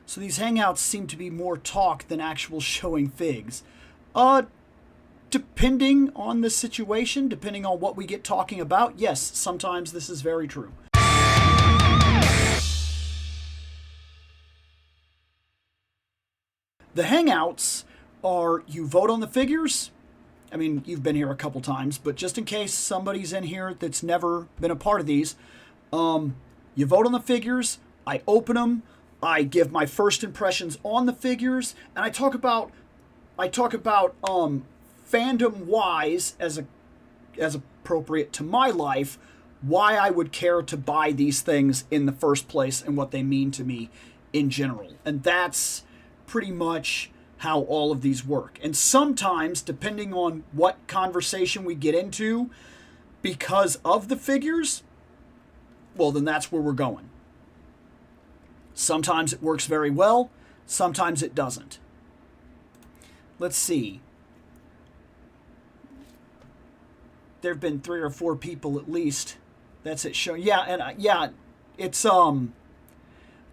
So these hangouts seem to be more talk than actual showing figs. Depending on the situation, depending on what we get talking about, yes, sometimes this is very true. The hangouts are, you vote on the figures. I mean, you've been here a couple times, but just in case somebody's in here that's never been a part of these, you vote on the figures, I open them, I give my first impressions on the figures, and I talk about fandom-wise, as appropriate to my life, why I would care to buy these things in the first place and what they mean to me in general. And that's pretty much how all of these work. And sometimes, depending on what conversation we get into, because of the figures, well, then that's where we're going. Sometimes it works very well, sometimes it doesn't. Let's see. There have been 3 or 4 people at least. That's it showing. Yeah, and it's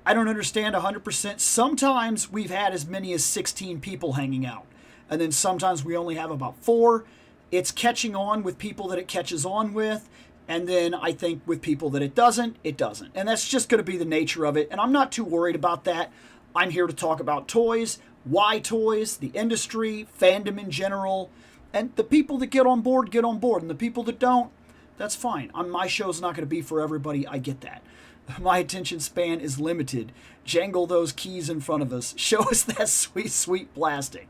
I don't understand 100%. Sometimes we've had as many as 16 people hanging out, and then sometimes we only have about 4. It's catching on with people that it catches on with, and then I think with people that it doesn't, it doesn't. And that's just going to be the nature of it, and I'm not too worried about that. I'm here to talk about toys, why toys, the industry, fandom in general, and the people that get on board, and the people that don't, that's fine. My show's not going to be for everybody. I get that. My attention span is limited. Jangle those keys in front of us. Show us that sweet, sweet plastic.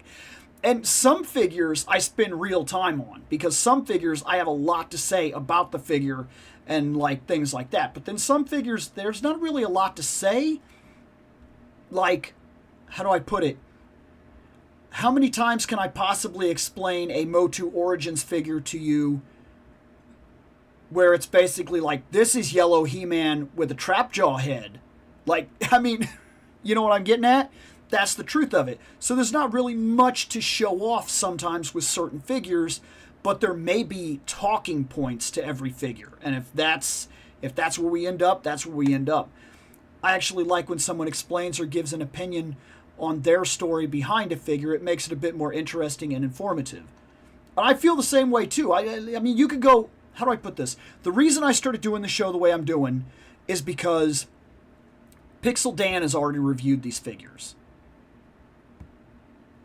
And some figures I spend real time on, because some figures I have a lot to say about the figure and like things like that. But then some figures, there's not really a lot to say. Like, how do I put it? How many times can I possibly explain a Motu Origins figure to you where it's basically like, this is yellow He-Man with a Trapjaw head? Like, I mean, you know what I'm getting at? That's the truth of it. So there's not really much to show off sometimes with certain figures, but there may be talking points to every figure. And if that's where we end up, that's where we end up. I actually like when someone explains or gives an opinion on their story behind a figure. It makes it a bit more interesting and informative. And I feel the same way too. I mean, you could go, how do I put this? The reason I started doing the show the way I'm doing is because Pixel Dan has already reviewed these figures.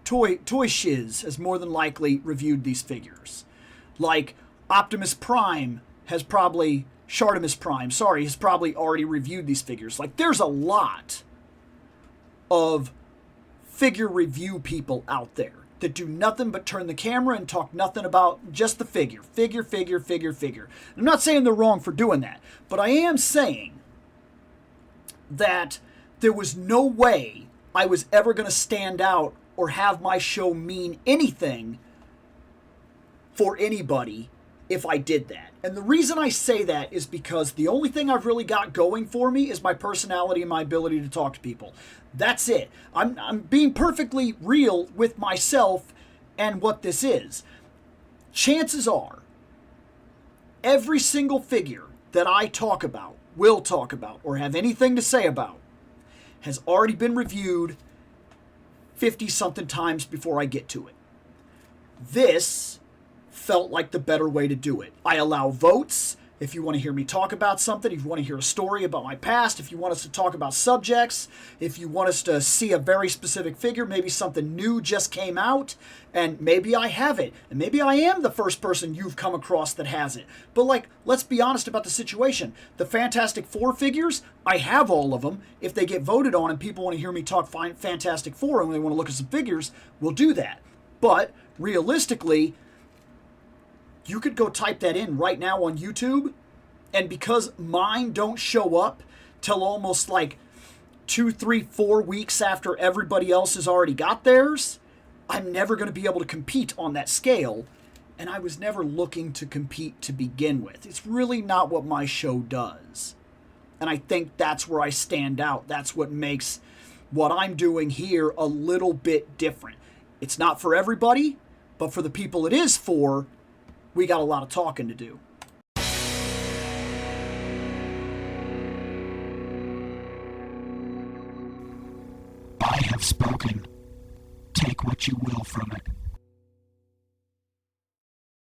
Toy Shiz has more than likely reviewed these figures. Like Optimus Prime has probably, Shartimus Prime, sorry, has probably already reviewed these figures. Like, there's a lot of figure review people out there that do nothing but turn the camera and talk nothing about just the figure. Figure. I'm not saying they're wrong for doing that, but I am saying that there was no way I was ever going to stand out or have my show mean anything for anybody if I did that. And the reason I say that is because the only thing I've really got going for me is my personality and my ability to talk to people. That's it. I'm being perfectly real with myself and what this is. Chances are, every single figure that I talk about, will talk about, or have anything to say about, has already been reviewed 50-something times before I get to it. This felt like the better way to do it. I allow votes. If you want to hear me talk about something, if you want to hear a story about my past, if you want us to talk about subjects, if you want us to see a very specific figure, maybe something new just came out, and maybe I have it, and maybe I am the first person you've come across that has it. But like, let's be honest about the situation. The Fantastic Four figures, I have all of them. If they get voted on and people want to hear me talk Fantastic Four and they want to look at some figures, we'll do that. But realistically, you could go type that in right now on YouTube, and because mine don't show up till almost like 2, 3, 4 weeks after everybody else has already got theirs, I'm never going to be able to compete on that scale, and I was never looking to compete to begin with. It's really not what my show does, and I think that's where I stand out. That's what makes what I'm doing here a little bit different. It's not for everybody, but for the people it is for, we got a lot of talking to do. I have spoken. Take what you will from it.